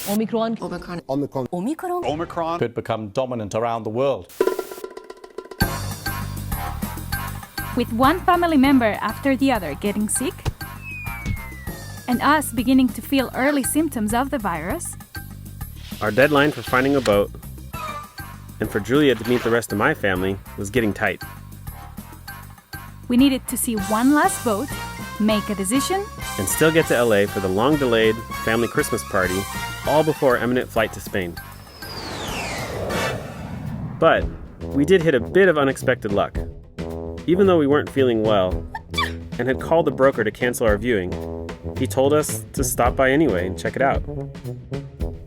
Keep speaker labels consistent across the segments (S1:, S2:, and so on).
S1: Omicron.
S2: Omicron.
S3: Omicron.
S1: Omicron.
S4: Omicron could become dominant around the world.
S5: With one family member after the other getting sick, and us beginning to feel early symptoms of the virus,
S6: our deadline for finding a boat, and for Julia to meet the rest of my family, was getting tight.
S5: we needed to see one last boat, make a decision,
S6: And still get to LA for the long-delayed family Christmas party, all before our imminent flight to Spain. But we did hit a bit of unexpected luck. Even though we weren't feeling well and had called the broker to cancel our viewing, he told us to stop by anyway and check it out.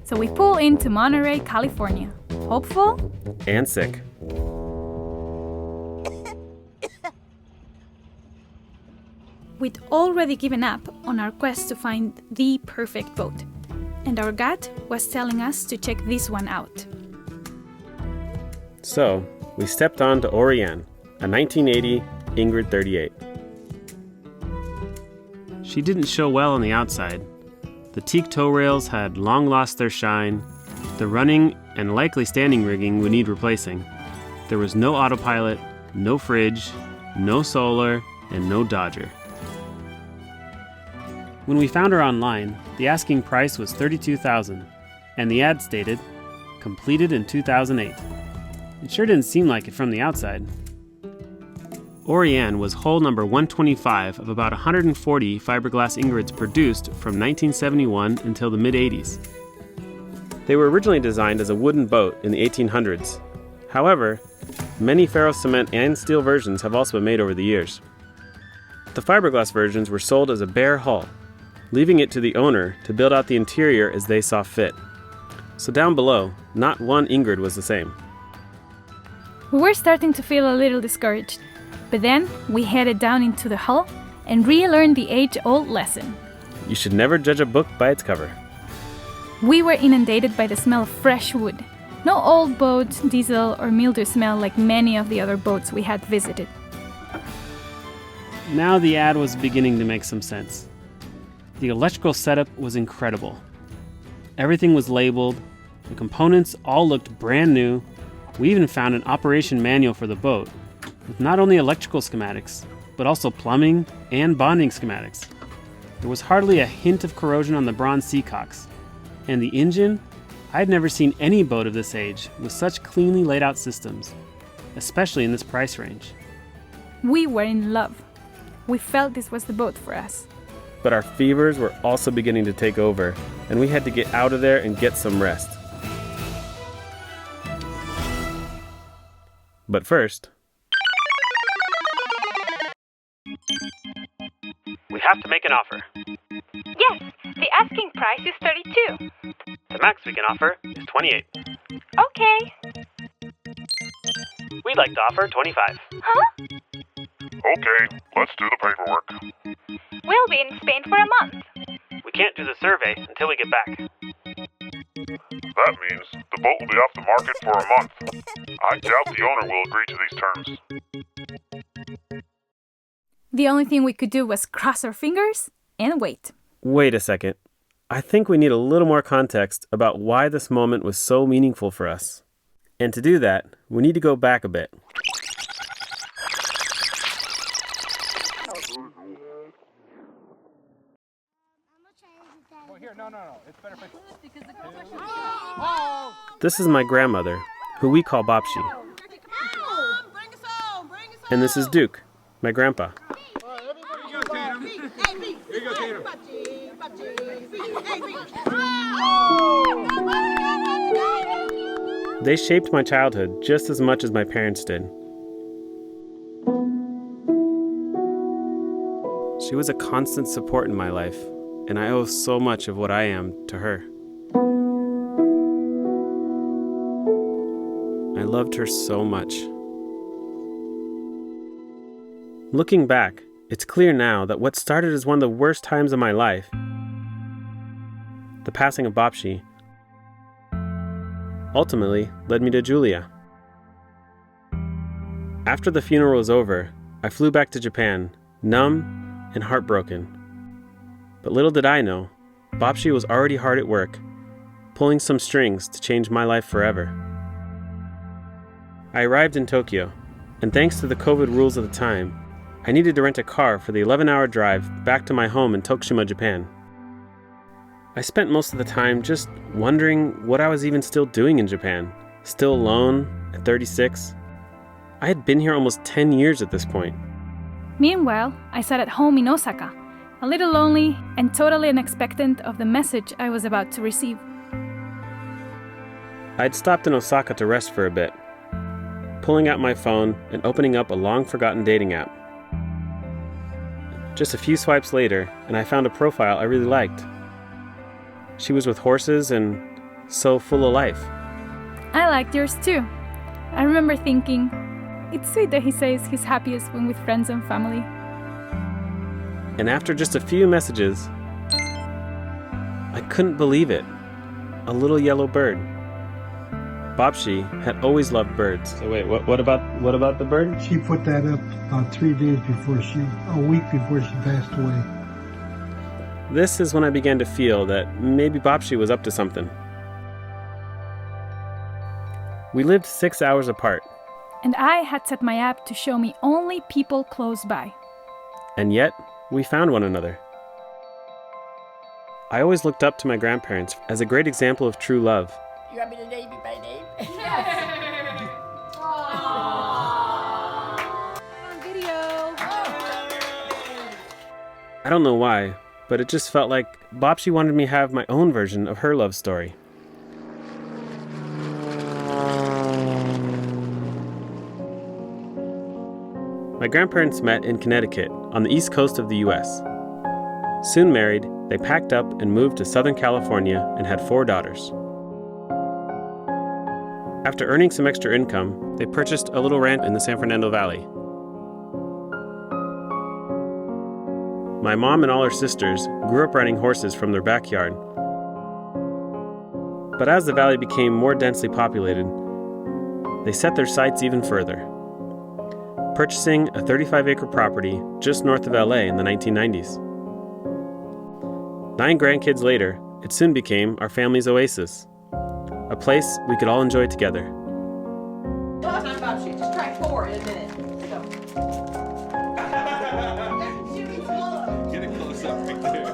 S5: so we pull into Monterey, California, hopeful
S6: And sick.
S5: we'd already given up on our quest to find the perfect boat, and our gut was telling us to check this one out.
S6: So we stepped on to Oriane, a 1980 Ingrid 38. She didn't show well on the outside. The teak tow rails had long lost their shine. The running and likely standing rigging would need replacing. There was no autopilot, no fridge, no solar, and no Dodger. When we found her online, the asking price was $32,000, and the ad stated, completed in 2008. It sure didn't seem like it from the outside. Oriane was hull number 125 of about 140 fiberglass Ingrids produced from 1971 until the mid-80s. They were originally designed as a wooden boat in the 1800s. However, many ferrocement and steel versions have also been made over the years. The fiberglass versions were sold as a bare hull, leaving it to the owner to build out the interior as they saw fit. So down below, not one Ingrid was the same.
S5: We were starting to feel a little discouraged, but then we headed down into the hull and relearned the age-old lesson.
S6: You should never judge a book by its cover.
S5: We were inundated by the smell of fresh wood. No old boat, diesel, or mildew smell like many of the other boats we had visited.
S6: Now the ad was beginning to make some sense. The electrical setup was incredible. Everything was labeled, the components all looked brand new. We even found an operation manual for the boat, with not only electrical schematics, but also plumbing and bonding schematics. There was hardly a hint of corrosion on the bronze seacocks, and the engine, I'd never seen any boat of this age with such cleanly laid out systems, especially in this price range.
S5: We were in love. We felt this was the boat for us.
S6: But our fevers were also beginning to take over, and we had to get out of there and get some rest. But first, we have to make an offer.
S5: Yes, the asking price is 32.
S6: The max we can offer is 28.
S5: Okay.
S6: We'd like to offer 25.
S5: Huh?
S7: Okay, let's do the paperwork.
S5: We'll be in Spain for a month.
S6: We can't do the survey until we get back.
S7: That means the boat will be off the market for a month. I doubt the owner will agree to these terms.
S5: The only thing we could do was cross our fingers and wait.
S6: Wait a second. I think we need a little more context about why this moment was so meaningful for us. And to do that, we need to go back a bit. This is my grandmother, who we call Bapshi. And this is Duke, my grandpa. They shaped my childhood just as much as my parents did. She was a constant support in my life, and I owe so much of what I am to her. I loved her so much. Looking back, it's clear now that what started as one of the worst times of my life, the passing of Bapshi, ultimately led me to Julia. After the funeral was over, I flew back to Japan, numb and heartbroken. But little did I know, Bapshi was already hard at work, pulling some strings to change my life forever. I arrived in Tokyo, and thanks to the COVID rules of the time, I needed to rent a car for the 11-hour drive back to my home in Tokushima, Japan. I spent most of the time just wondering what I was even still doing in Japan, still alone at 36. I had been here almost 10 years at this point.
S5: Meanwhile, I sat at home in Osaka, a little lonely and totally unexpectant of the message I was about to receive.
S6: I'd stopped in Osaka to rest for a bit, pulling out my phone and opening up a long-forgotten dating app. Just a few swipes later, and I found a profile I really liked. She was with horses and so full of life.
S5: I liked yours too. I remember thinking, it's sweet that he says he's happiest when with friends and family.
S6: And after just a few messages, I couldn't believe it. A little yellow bird. Babshi had always loved birds. So wait, what about the bird?
S1: She put that up about 3 days before a week before she passed away.
S6: This is when I began to feel that maybe Babshi was up to something. We lived 6 hours apart.
S5: And I had set my app to show me only people close by.
S6: And yet, we found one another. I always looked up to my grandparents as a great example of true love.
S2: You want me to name you by name?
S5: On video.
S6: I don't know why, but it just felt like Babshi wanted me to have my own version of her love story. My grandparents met in Connecticut, on the east coast of the U.S. Soon married, they packed up and moved to Southern California and had 4 daughters. After earning some extra income, they purchased a little ranch in the San Fernando Valley. My mom and all her sisters grew up riding horses from their backyard. But as the valley became more densely populated, they set their sights even further, purchasing a 35-acre property just north of LA in the 1990s. 9 grandkids later, it soon became our family's oasis, a place we could all enjoy together.
S2: Talk about you. Just try 4 in a minute. Go.
S3: Get a close up right there. I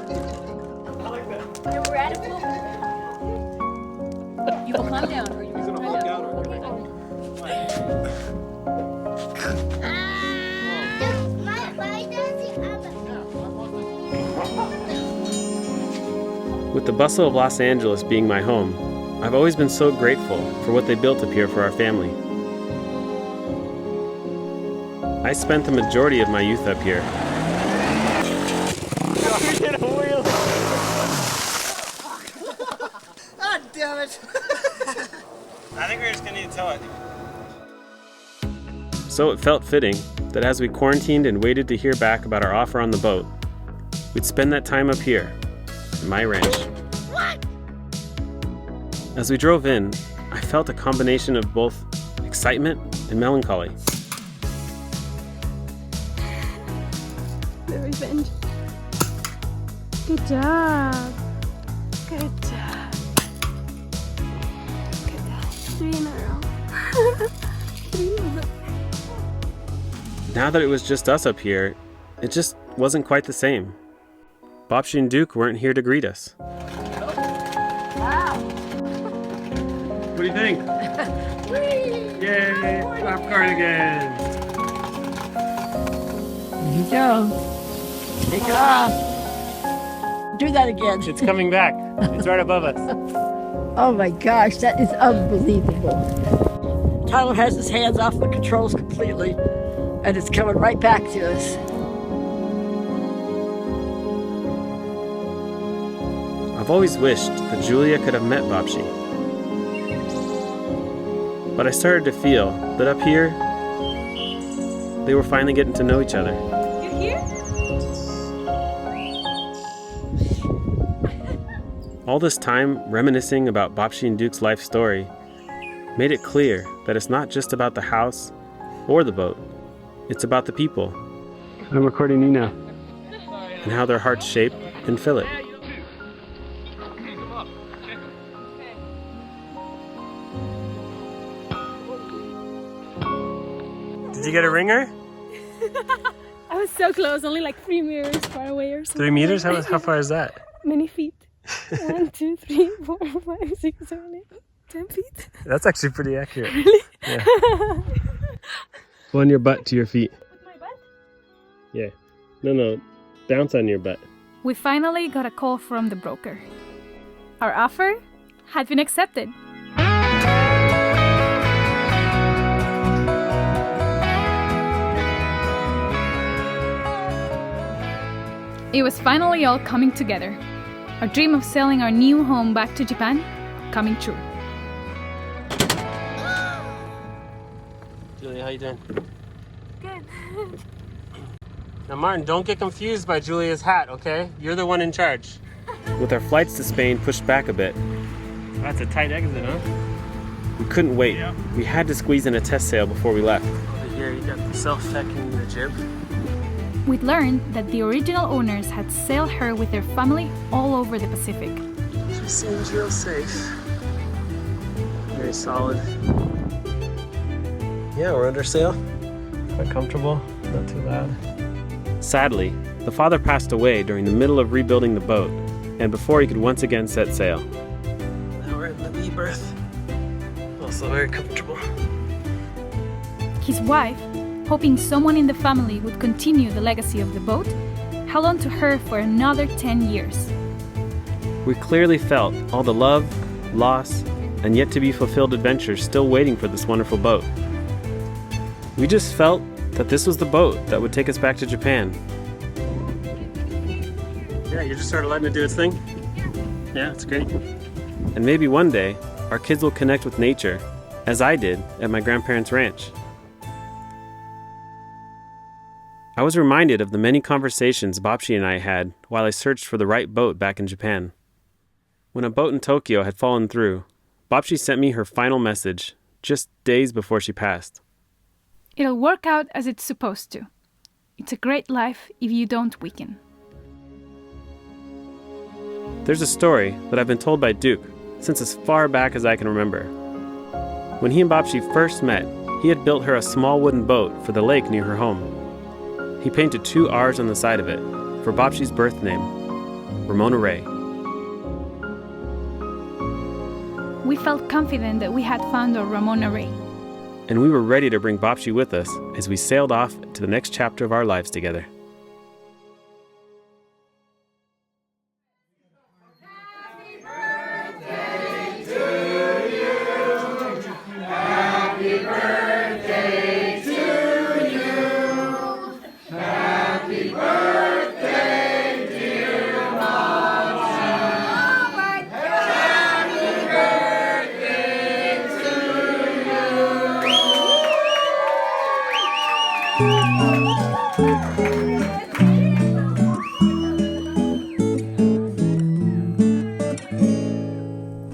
S3: like that.
S8: You're radical. You will calm down, or you will
S3: He's gonna walk out or
S6: With the bustle of Los Angeles being my home, I've always been so grateful for what they built up here for our family. I spent the majority of my youth up here.
S2: God damn it.
S6: I think we're just gonna need to tow it. So it felt fitting that as we quarantined and waited to hear back about our offer on the boat, we'd spend that time up here, in my ranch. As we drove in, I felt a combination of both excitement and melancholy.
S5: The revenge. Good job. Good job. Good job. 3 in a row. 3 in a row.
S6: Now that it was just us up here, it just wasn't quite the same. Babshi and Duke weren't here to greet us. What do you think? Yay! Flap cardigan!
S2: Here you go. Take it off. Do that again.
S6: It's coming back. It's right above us.
S2: Oh my gosh, that is unbelievable. Tyler has his hands off the controls completely, and it's coming right back to us.
S6: I've always wished that Julia could have met Babshi. But I started to feel that up here, they were finally getting to know each other.
S5: You here?
S6: All this time reminiscing about Babshi and Duke's life story made it clear that it's not just about the house or the boat. It's about the people. I'm recording you now. And how their hearts shape and fill it. you get a ringer?
S5: I was so close, only like 3 meters far away or something.
S6: 3 meters? How far is that?
S5: Many feet. 1, 2, 3, 4, 5, 6, 7, 8, 10 feet.
S6: That's actually pretty accurate.
S5: Really?
S6: Yeah. On your butt to your feet.
S5: With my butt?
S6: Yeah. No. Bounce on your butt.
S5: We finally got a call from the broker. Our offer had been accepted. It was finally all coming together. Our dream of selling our new home back to Japan coming true.
S6: Julia, how you doing?
S5: Good.
S6: Now, Martin, don't get confused by Julia's hat, okay? You're the one in charge. With our flights to Spain pushed back a bit. That's a tight exit, huh? We couldn't wait. Yeah. We had to squeeze in a test sail before we left. Over here, you got the self-tacking the jib.
S5: We'd learned that the original owners had sailed her with their family all over the Pacific.
S6: She seems real safe. Very solid. Yeah, we're under sail. Quite comfortable, not too loud. Sadly, the father passed away during the middle of rebuilding the boat, and before he could once again set sail. Now we're in the B berth. Also very comfortable.
S5: His wife, hoping someone in the family would continue the legacy of the boat, held on to her for another 10 years.
S6: We clearly felt all the love, loss, and yet to be fulfilled adventures still waiting for this wonderful boat. We just felt that this was the boat that would take us back to Japan. Yeah, you're just sort of letting it do its thing? Yeah, it's great. And maybe one day, our kids will connect with nature, as I did at my grandparents' ranch. I was reminded of the many conversations Bapshi and I had while I searched for the right boat back in Japan. When a boat in Tokyo had fallen through, Bapshi sent me her final message just days before she passed.
S5: It'll work out as it's supposed to. It's a great life if you don't weaken.
S6: There's a story that I've been told by Duke since as far back as I can remember. When he and Bapshi first met, he had built her a small wooden boat for the lake near her home. He painted 2 R's on the side of it for Bapshi's birth name, Ramona Rae.
S5: We felt confident that we had found our Ramona Rae.
S6: And we were ready to bring Bapshi with us as we sailed off to the next chapter of our lives together.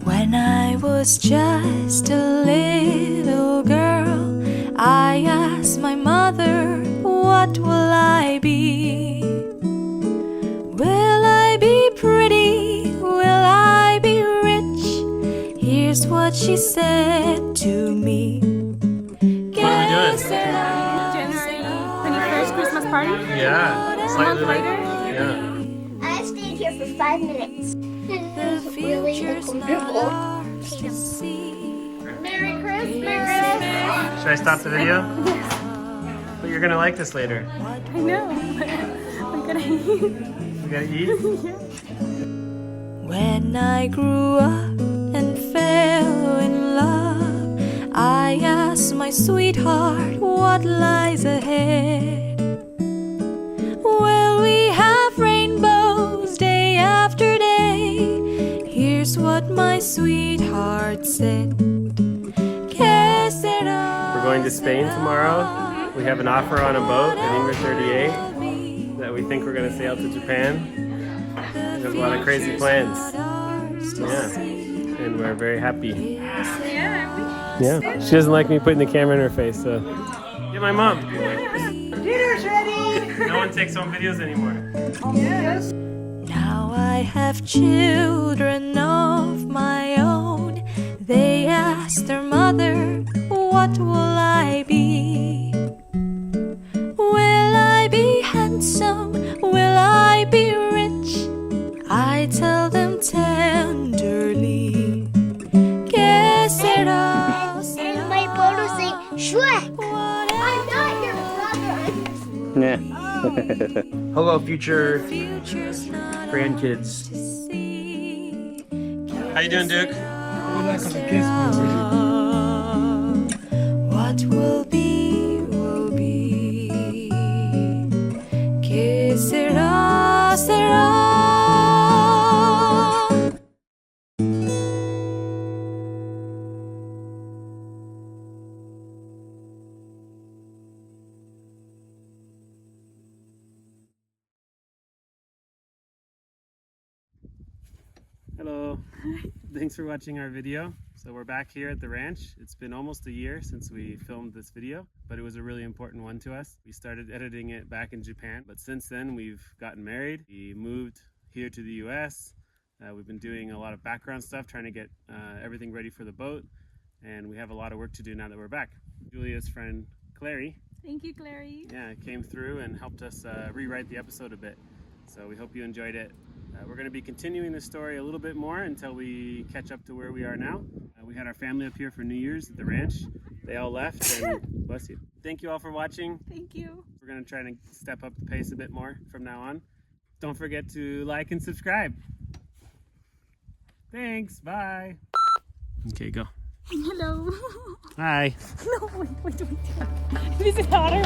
S8: When I was just a little girl, I asked my mother, what will I be? Will I be pretty? Will I be rich? Here's what she said to me.
S6: What are we doing?
S5: January 21st Christmas party?
S6: Yeah, slightly later. Yeah.
S9: I stayed here for 5 minutes.
S8: The future's not ours to see.
S9: Merry Christmas!
S6: Should I stop the video? But you're gonna like this later.
S5: I know. I'm gonna eat.
S6: You gotta eat?
S8: When I grew up and fell in love, I asked my sweetheart what lies ahead. Will we have rainbows day after day? Here's what my sweetheart said.
S6: We're going to Spain tomorrow. We have an offer on a boat at Ingrid 38 that we think we're going to sail to Japan. We have a lot of crazy plans. Yeah, and we're very happy. Yeah, she doesn't like me putting the camera in her face, so. Get my mom.
S2: Dinner's ready!
S6: No one takes home videos anymore.
S2: Yes.
S8: Now I have children of my own. They ask their mother, what will I be?
S10: Hello, future
S8: Future's not
S10: grandkids.
S8: to see.
S6: How you doing, Duke?
S1: You're not gonna kiss me, will you?
S8: What will be, will be. Que sera, sera.
S6: Hello. Thanks for watching our video. So we're back here at the ranch. It's been almost a year since we filmed this video, but it was a really important one to us. We started editing it back in Japan, but since then we've gotten married. We moved here to the US. We've been doing a lot of background stuff, trying to get everything ready for the boat, and we have a lot of work to do now that we're back. Julia's friend Clary,
S5: Thank you, Clary.
S6: yeah, came through and helped us rewrite the episode a bit. So we hope you enjoyed it. We're going to be continuing the story a little bit more until we catch up to where we are now. We had our family up here for New Year's at the ranch. They all left, and bless you. Thank you all for watching.
S5: Thank you.
S6: We're going to try to step up the pace a bit more from now on. Don't forget to like and subscribe. Thanks. Bye. Okay, go.
S5: Hello.
S6: Hi.
S5: No, wait. This is harder.